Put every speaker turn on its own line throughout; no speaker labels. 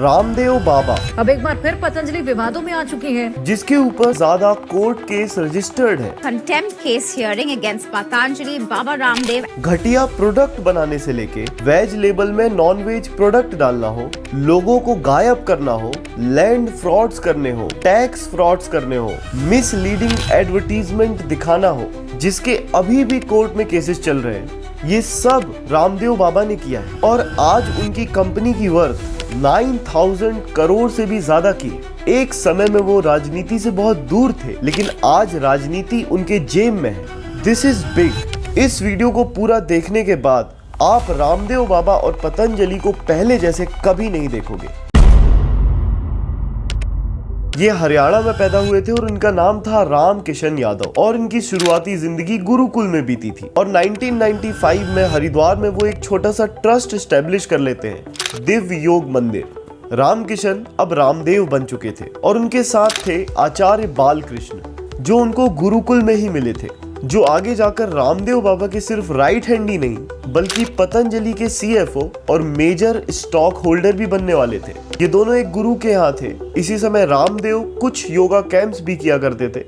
रामदेव बाबा
अब एक बार फिर पतंजलि विवादों में आ चुकी है,
जिसके ऊपर ज्यादा कोर्ट केस रजिस्टर्ड है।
Contempt case hearing against Patanjali Baba Ramdev.
घटिया प्रोडक्ट बनाने से लेके वेज लेबल में नॉन वेज प्रोडक्ट डालना हो, लोगों को गायब करना हो, लैंड फ्रॉड्स करने हो, टैक्स फ्रॉड्स करने हो, मिसलीडिंग एडवर्टीजमेंट दिखाना हो, जिसके अभी भी कोर्ट में केसेस चल रहे हैं, ये सब रामदेव बाबा ने किया है। और आज उनकी कंपनी की वर्थ 9000 करोड़ से भी ज्यादा की। एक समय में वो राजनीति से बहुत दूर थे, लेकिन आज राजनीति उनके जेब में है। This is big. इस वीडियो को पूरा देखने के बाद आप रामदेव बाबा और पतंजलि को पहले जैसे कभी नहीं देखोगे। ये हरियाणा में पैदा हुए थे और इनका नाम था राम किशन यादव और इनकी शुरुआती जिंदगी गुरुकुल में बीती थी। और 1995 में हरिद्वार में वो एक छोटा सा ट्रस्ट एस्टेब्लिश कर लेते हैं, दिव्य योग मंदिर। राम किशन अब रामदेव बन चुके थे और उनके साथ थे आचार्य बालकृष्ण, जो उनको गुरुकुल में ही मिले थे, जो आगे जाकर रामदेव बाबा के सिर्फ राइट हैंड ही नहीं बल्कि पतंजलि के CFO और मेजर स्टॉक होल्डर भी बनने वाले थे। ये दोनों एक गुरु के यहाँ थे। इसी समय रामदेव कुछ योगा कैंप्स भी किया करते थे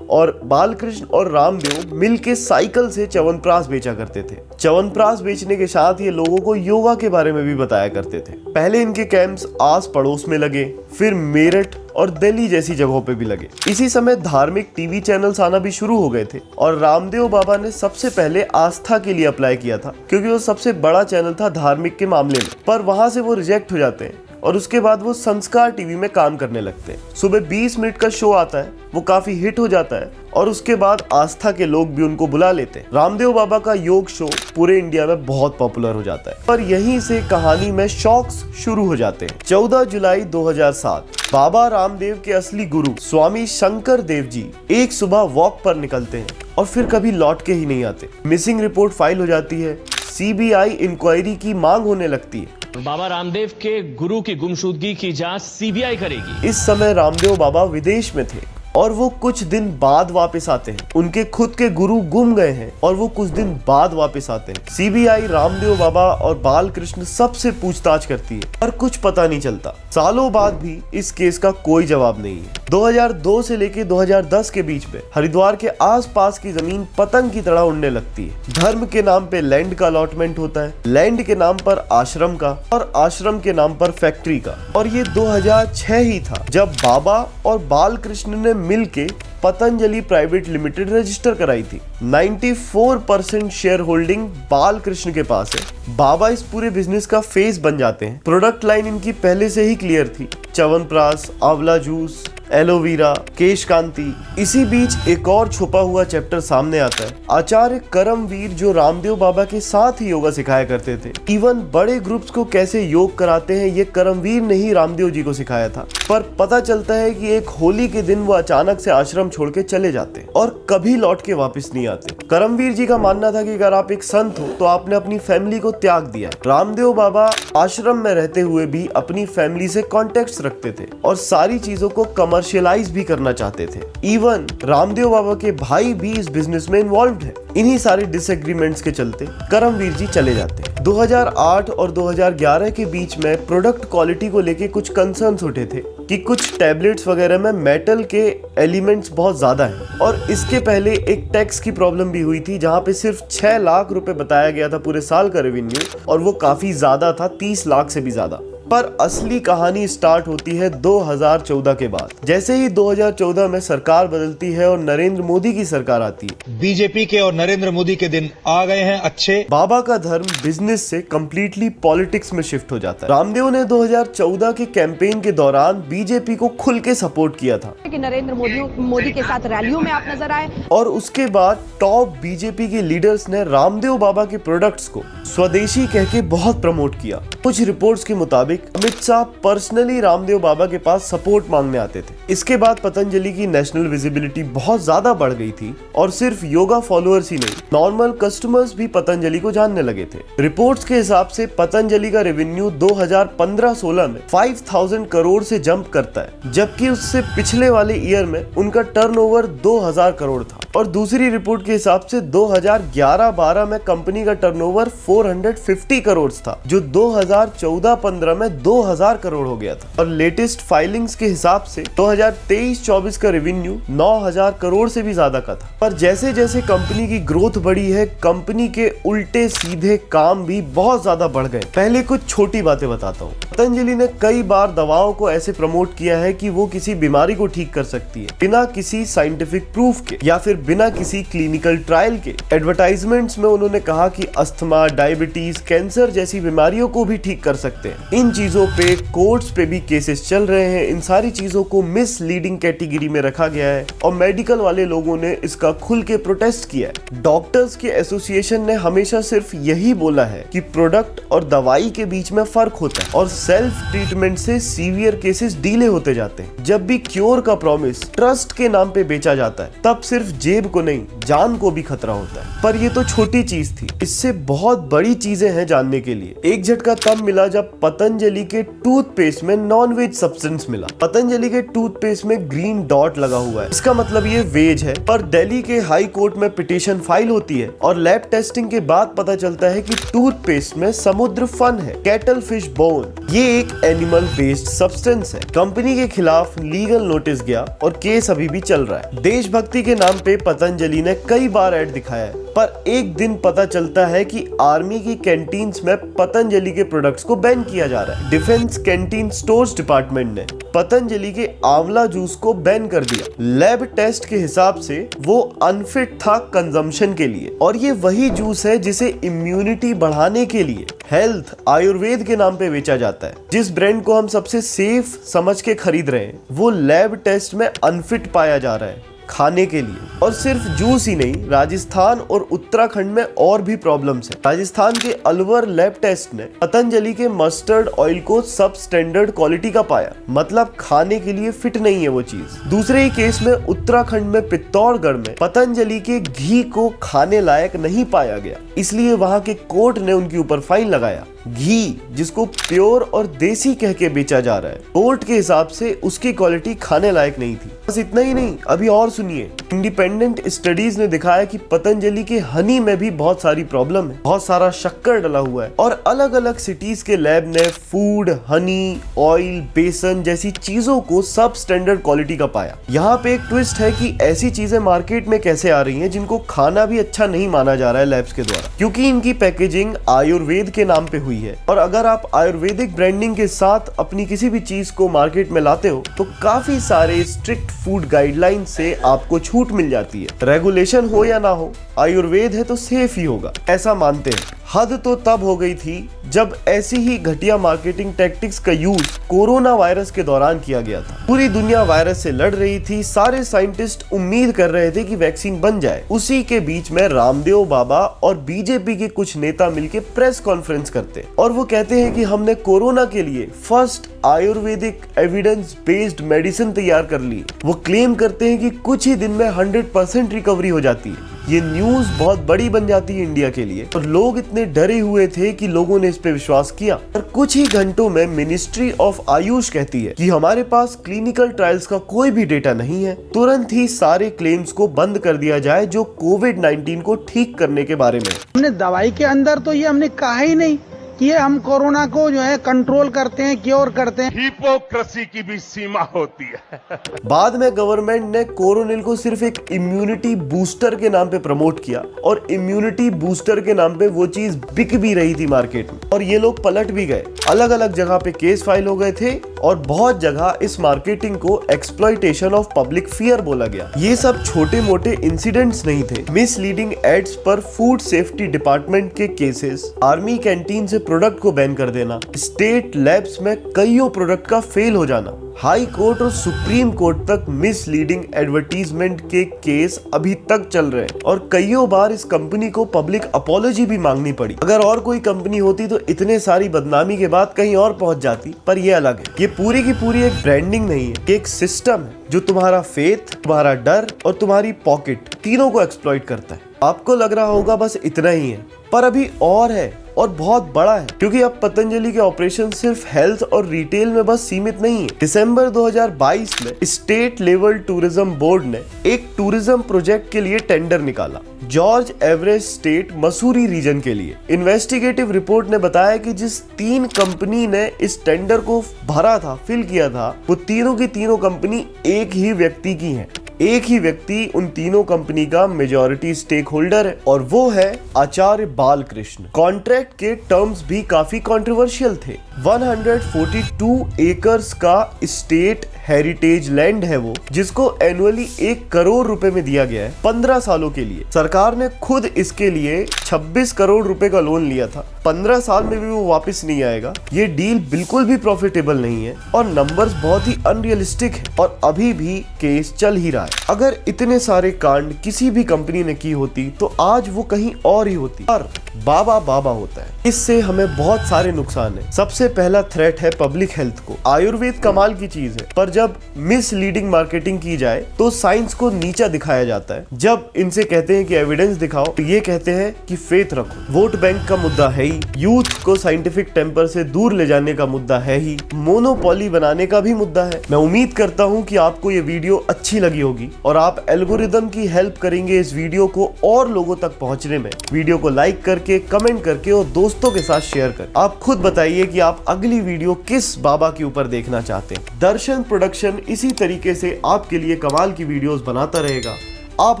और बालकृष्ण और रामदेव मिलके साइकिल से च्यवनप्राश बेचा करते थे। च्यवनप्राश बेचने के साथ ये लोगों को योगा के बारे में भी बताया करते थे। पहले इनके कैंप्स आस पड़ोस में लगे, फिर मेरठ और दिल्ली जैसी जगहों पे भी लगे। इसी समय धार्मिक टीवी चैनल्स आना भी शुरू हो गए थे और रामदेव बाबा ने सबसे पहले आस्था के लिए अप्लाई किया था, क्योंकि वो सबसे बड़ा चैनल था धार्मिक के मामले में। पर वहां से वो रिजेक्ट हो जाते हैं और उसके बाद वो संस्कार टीवी में काम करने लगते हैं। सुबह 20 मिनट का शो आता है, वो काफी हिट हो जाता है और उसके बाद आस्था के लोग भी उनको बुला लेते हैं। रामदेव बाबा का योग शो पूरे इंडिया में बहुत पॉपुलर हो जाता है। पर यहीं से कहानी में शॉक्स शुरू हो जाते हैं। 14 जुलाई 2007 बाबा रामदेव के असली गुरु स्वामी शंकर देव जी एक सुबह वॉक पर निकलते हैं और फिर कभी लौट के ही नहीं आते। मिसिंग रिपोर्ट फाइल हो जाती है, CBI इंक्वायरी की मांग होने लगती है।
बाबा रामदेव के गुरु की गुमशुदगी की जांच CBI करेगी।
इस समय रामदेव बाबा विदेश में थे और वो कुछ दिन बाद वापस आते हैं। उनके खुद के गुरु गुम गए हैं और वो कुछ दिन बाद वापस आते हैं। CBI रामदेव बाबा और बालकृष्ण सबसे पूछताछ करती है, पर कुछ पता नहीं चलता। सालों बाद भी इस केस का कोई जवाब नहीं है। 2002 से लेके 2010 के बीच में हरिद्वार के आसपास की जमीन पतंग की तरह उड़ने लगती है। धर्म के नाम पे लैंड का अलॉटमेंट होता है, लैंड के नाम पर आश्रम का और आश्रम के नाम पर फैक्ट्री का। और ये 2006 ही था जब बाबा और बालकृष्ण ने मिलके पतंजलि प्राइवेट लिमिटेड रजिस्टर कराई थी। 94% शेयर होल्डिंग बालकृष्ण के पास है। बाबा इस पूरे बिजनेस का फेस बन जाते हैं। प्रोडक्ट लाइन इनकी पहले से ही क्लियर थी, च्यवनप्राश, आंवला जूस, एलोवेरा, केश कांति। इसी बीच एक और छुपा हुआ चैप्टर सामने आता है। आचार्य करमवीर, जो रामदेव बाबा के साथ ही योगा सिखाया करते थे, इवन बड़े ग्रुप्स को कैसे योग कराते हैं ये करमवीर ने ही रामदेव जी को सिखाया था। पर पता चलता है कि एक होली के दिन वो अचानक से आश्रम छोड़ के चले जाते हैं और कभी लौट के वापस नहीं आते। करमवीर जी का मानना था कि अगर आप एक संत हो तो आपने अपनी फैमिली को त्याग दिया है। रामदेव बाबा आश्रम में रहते हुए भी अपनी फैमिली से कॉन्टेक्ट्स रखते थे और सारी चीजों को कमर्शियलाइज भी करना चाहते थे। इवन रामदेव बाबा के भाई भी इस बिजनेस में इन्वॉल्व्ड है। इन्हीं सारे डिसएग्रीमेंट्स के चलते करमवीर जी चले जाते हैं। 2008 और 2011 के बीच में प्रोडक्ट क्वालिटी को लेके कुछ कंसर्न्स उठे थे कि कुछ टैबलेट्स वगैरह में मेटल के एलिमेंट्स बहुत ज्यादा हैं और इसके पहले एक टैक्स की प्रॉब्लम भी हुई थी, जहां पे सिर्फ 6 लाख रुपए बताया गया था पूरे साल का रेवेन्यू और वो काफी ज्यादा था, 30 लाख से भी ज्यादा। पर असली कहानी स्टार्ट होती है 2014 के बाद। जैसे ही 2014 में सरकार बदलती है और नरेंद्र मोदी की सरकार आती है।
बीजेपी के और नरेंद्र मोदी के दिन आ गए हैं अच्छे।
बाबा का धर्म बिजनेस से कंप्लीटली पॉलिटिक्स में शिफ्ट हो जाता है। रामदेव ने 2014 के कैंपेन के दौरान बीजेपी को खुल के सपोर्ट किया था
कि नरेंद्र मोदी के साथ रैलियों में आप नजर आए।
और उसके बाद टॉप बीजेपी के लीडर्स ने रामदेव बाबा के प्रोडक्ट्स को स्वदेशी कह के बहुत प्रमोट किया। कुछ रिपोर्ट्स के मुताबिक अमित शाह पर्सनली रामदेव बाबा के पास सपोर्ट मांगने आते थे। इसके बाद पतंजलि की नेशनल विजिबिलिटी बहुत ज्यादा बढ़ गई थी और सिर्फ योगा फॉलोअर्स ही नहीं, नॉर्मल कस्टमर्स भी पतंजलि को जानने लगे थे। रिपोर्ट्स के हिसाब से पतंजलि का रेवेन्यू 2015-16 में 5000 करोड़ से जंप करता है, जबकि उससे पिछले वाले ईयर में उनका टर्नओवर 2000 करोड़ था। और दूसरी रिपोर्ट के हिसाब से 2011-12 में कंपनी का टर्नओवर 450 करोड़ था, जो 2014-15 में में 2000 करोड़ हो गया था और लेटेस्ट फाइलिंग्स के हिसाब से 2023-24 का रेवेन्यू 9000 करोड़ से भी ज्यादा का था। पर जैसे जैसे कंपनी की ग्रोथ बढ़ी है, कंपनी के उल्टे सीधे काम भी बहुत ज्यादा बढ़ गए। पहले कुछ छोटी बातें बताता हूँ। पतंजलि ने कई बार दवाओं को ऐसे प्रमोट किया है कि वो किसी बीमारी को ठीक कर सकती है बिना किसी साइंटिफिक प्रूफ के या फिर बिना किसी क्लिनिकल ट्रायल के। एडवर्टाइजमेंट्स में उन्होंने कहा कि अस्थमा, डायबिटीज, कैंसर जैसी बीमारियों को भी ठीक कर सकते हैं। इन चीजों पे कोर्ट्स पे भी केसेस चल रहे हैं। इन सारी चीजों को मिसलीडिंग कैटेगरी में रखा गया है और मेडिकल वाले लोगों ने इसका खुल के प्रोटेस्ट किया है। डॉक्टर्स के एसोसिएशन ने हमेशा सिर्फ यही बोला है कि प्रोडक्ट और दवाई के बीच में फर्क होता है और सेल्फ ट्रीटमेंट से सीवियर केसेस डीले होते जाते हैं। जब भी क्योर का प्रॉमिस ट्रस्ट के नाम पे बेचा जाता है तब सिर्फ जेब को नहीं, जान को भी खतरा होता है। पर ये तो छोटी चीज थी, इससे बहुत बड़ी चीजें हैं जानने के लिए। एक झटका तब मिला जब पतंजलि के टूथपेस्ट में नॉन-वेज सब्सटेंस मिला। पतंजलि के टूथपेस्ट में ग्रीन डॉट लगा हुआ है, इसका मतलब ये वेज है। पर दिल्ली के हाई कोर्ट में पिटीशन फाइल होती है और लैब टेस्टिंग के बाद पता चलता है कि टूथपेस्ट में समुद्र फन है, कैटल फिश बोन। ये एक एनिमल बेस्ड सब्सटेंस है। कंपनी के खिलाफ लीगल नोटिस गया और केस अभी भी चल रहा है। देशभक्ति के नाम पे पतंजलि ने कई बार ऐड दिखाया है, पर एक दिन पता चलता है कि आर्मी की कैंटीन्स में पतंजलि के प्रोडक्ट्स को बैन किया जा रहा है। डिफेंस कैंटीन स्टोर्स डिपार्टमेंट ने पतंजलि के आंवला जूस को बैन कर दिया। लैब टेस्ट के हिसाब से वो अनफिट था कंजम्पशन के लिए और ये वही जूस है जिसे इम्यूनिटी बढ़ाने के लिए हेल्थ आयुर्वेद के नाम पे बेचा जाता है। जिस ब्रांड को हम सबसे सेफ समझ के खरीद रहे हैं वो लैब टेस्ट में अनफिट पाया जा रहा है खाने के लिए। और सिर्फ जूस ही नहीं, राजस्थान और उत्तराखंड में और भी प्रॉब्लम्स हैं। राजस्थान के अलवर लैब टेस्ट ने पतंजलि के मस्टर्ड ऑयल को सब स्टैंडर्ड क्वालिटी का पाया, मतलब खाने के लिए फिट नहीं है वो चीज। दूसरे ही केस में उत्तराखंड में पित्तौड़गढ़ में पतंजलि के घी को खाने लायक नहीं पाया गया, इसलिए वहां के कोर्ट ने उनके ऊपर फाइन लगाया। घी जिसको प्योर और देसी कह के बेचा जा रहा है, कोर्ट के हिसाब से उसकी क्वालिटी खाने लायक नहीं थी। बस इतना ही नहीं, अभी और सुनिए। इंडिपेंडेंट स्टडीज ने दिखाया कि पतंजलि के हनी में भी बहुत सारी प्रॉब्लम है, बहुत सारा शक्कर डला हुआ है और अलग अलग सिटीज के लैब ने फूड, हनी, ऑयल, बेसन जैसी चीजों को सब स्टैंडर्ड क्वालिटी का पाया। यहाँ पे एक ट्विस्ट है कि ऐसी चीजें मार्केट में कैसे आ रही हैं जिनको खाना भी अच्छा नहीं माना जा रहा है लैब्स के द्वारा, क्योंकि इनकी पैकेजिंग आयुर्वेद के नाम पे हुई है। और अगर आप आयुर्वेदिक ब्रांडिंग के साथ अपनी किसी भी चीज को मार्केट में लाते हो तो काफी सारे स्ट्रिक्ट फूड गाइडलाइन से आपको छूट मिल जाती है। रेगुलेशन हो या ना हो, आयुर्वेद है तो सेफ ही होगा, ऐसा मानते हैं। हद तो तब हो गई थी जब ऐसी ही घटिया मार्केटिंग टैक्टिक्स का यूज कोरोना वायरस के दौरान किया गया था। पूरी दुनिया वायरस से लड़ रही थी, सारे साइंटिस्ट उम्मीद कर रहे थे कि वैक्सीन बन जाए। उसी के बीच में रामदेव बाबा और बीजेपी के कुछ नेता मिलकर प्रेस कॉन्फ्रेंस करते और वो कहते हैं कि हमने कोरोना के लिए first Ayurvedic evidence based medicine तैयार कर ली। वो क्लेम करते हैं कि कुछ ही दिन में 100% रिकवरी हो जाती है। ये न्यूज बहुत बड़ी बन जाती है इंडिया के लिए और लोग इतने डरे हुए थे कि लोगों ने इस पे विश्वास किया। और कुछ ही घंटों में मिनिस्ट्री ऑफ आयुष कहती है कि हमारे पास क्लिनिकल ट्रायल्स का कोई भी डेटा नहीं है, तुरंत ही सारे क्लेम्स को बंद कर दिया जाए जो कोविड-19 को ठीक करने के बारे में।
हमने दवाई के अंदर तो ये हमने कहा ही नहीं कि ये हम कोरोना को जो है कंट्रोल करते हैं, क्योर करते हैं।
हिपोक्रेसी की भी सीमा होती है।
बाद में गवर्नमेंट ने कोरोनिल को सिर्फ एक इम्यूनिटी बूस्टर के नाम पे प्रमोट किया और इम्यूनिटी बूस्टर के नाम पे वो चीज बिक भी रही थी मार्केट में और ये लोग पलट भी गए। अलग अलग जगह पे केस फाइल हो गए थे और बहुत जगह इस मार्केटिंग को एक्सप्लॉयटेशन ऑफ पब्लिक फियर बोला गया। ये सब छोटे मोटे इंसिडेंट्स नहीं थे। मिसलीडिंग एड्स पर फूड सेफ्टी डिपार्टमेंट के केसेस, आर्मी कैंटीन से प्रोडक्ट को बैन कर देना, स्टेट लैब्स में कईयों प्रोडक्ट का फेल हो जाना, हाई कोर्ट और सुप्रीम कोर्ट तक मिसलीडिंग एडवर्टीजमेंट के केस अभी तक चल रहे हैं और कईयों बार इस कंपनी को पब्लिक अपॉलॉजी भी मांगनी पड़ी। अगर और कोई कंपनी होती तो इतने सारी बदनामी के बाद कहीं और पहुंच जाती, पर ये अलग है। ये पूरी की पूरी एक ब्रांडिंग नहीं है, ये एक सिस्टम है जो तुम्हारा फेथ, तुम्हारा डर और तुम्हारी पॉकेट तीनों को एक्सप्लॉइट करता है। आपको लग रहा होगा बस इतना ही है, पर अभी और है और बहुत बड़ा है, क्योंकि अब पतंजलि के ऑपरेशन सिर्फ हेल्थ और रिटेल में बस सीमित नहीं है। दिसंबर 2022 में स्टेट लेवल टूरिज्म बोर्ड ने एक टूरिज्म प्रोजेक्ट के लिए टेंडर निकाला George Everest state Mussoorie region के लिए। इन्वेस्टिगेटिव रिपोर्ट ने बताया कि जिस 3 कंपनी ने इस टेंडर को भरा था, फिल किया था, वो तीनों की तीनों कंपनी एक ही व्यक्ति की है। एक ही व्यक्ति उन तीनों कंपनी का मेजॉरिटी स्टेक होल्डर है और वो है आचार्य बालकृष्ण। कॉन्ट्रैक्ट के टर्म्स भी काफी कंट्रोवर्शियल थे। 142 एकर्स का स्टेट हेरिटेज लैंड है वो, जिसको एनुअली 1 करोड़ रुपए में दिया गया है 15 सालों के लिए। सरकार ने खुद इसके लिए 26 करोड़ रुपए का लोन लिया था। 15 साल में भी वो वापस नहीं आएगा। ये डील बिल्कुल भी प्रॉफिटेबल नहीं है और नंबर्स बहुत ही अनरियलिस्टिक है और अभी भी केस चल ही रहा है। अगर इतने सारे कांड किसी भी कंपनी ने की होती तो आज वो कहीं और ही होती। और बाबा बाबा होता है, इससे हमें बहुत सारे नुकसान है। सबसे पहला थ्रेट है पब्लिक हेल्थ को। आयुर्वेद कमाल की चीज है, पर जब मिसलीडिंग मार्केटिंग की जाए तो साइंस को नीचा दिखाया जाता है। जब इनसे कहते हैं कि एविडेंस दिखाओ तो ये कहते हैं कि फेथ रखो। वोट बैंक का मुद्दा है ही, यूथ को साइंटिफिक टेम्पर से दूर ले जाने का मुद्दा है ही, मोनोपोली बनाने का भी मुद्दा है। मैं उम्मीद करता हूँ कि आपको ये वीडियो अच्छी लगी होगी और आप एल्गोरिदम की हेल्प करेंगे इस वीडियो को और लोगों तक पहुंचने में। वीडियो को लाइक करके, कमेंट करके और दोस्तों के साथ शेयर करें। आप खुद बताइए कि आप अगली वीडियो किस बाबा के ऊपर देखना चाहते हैं। दर्शन प्रोडक्शन इसी तरीके से आपके लिए कमाल की वीडियोस बनाता रहेगा। आप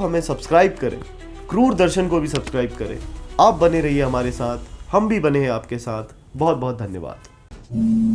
हमें सब्सक्राइब करें, क्रूर दर्शन को भी सब्सक्राइब करें। आप बने रहिए हमारे साथ, हम भी बने हैं आपके साथ। बहुत बहुत धन्यवाद।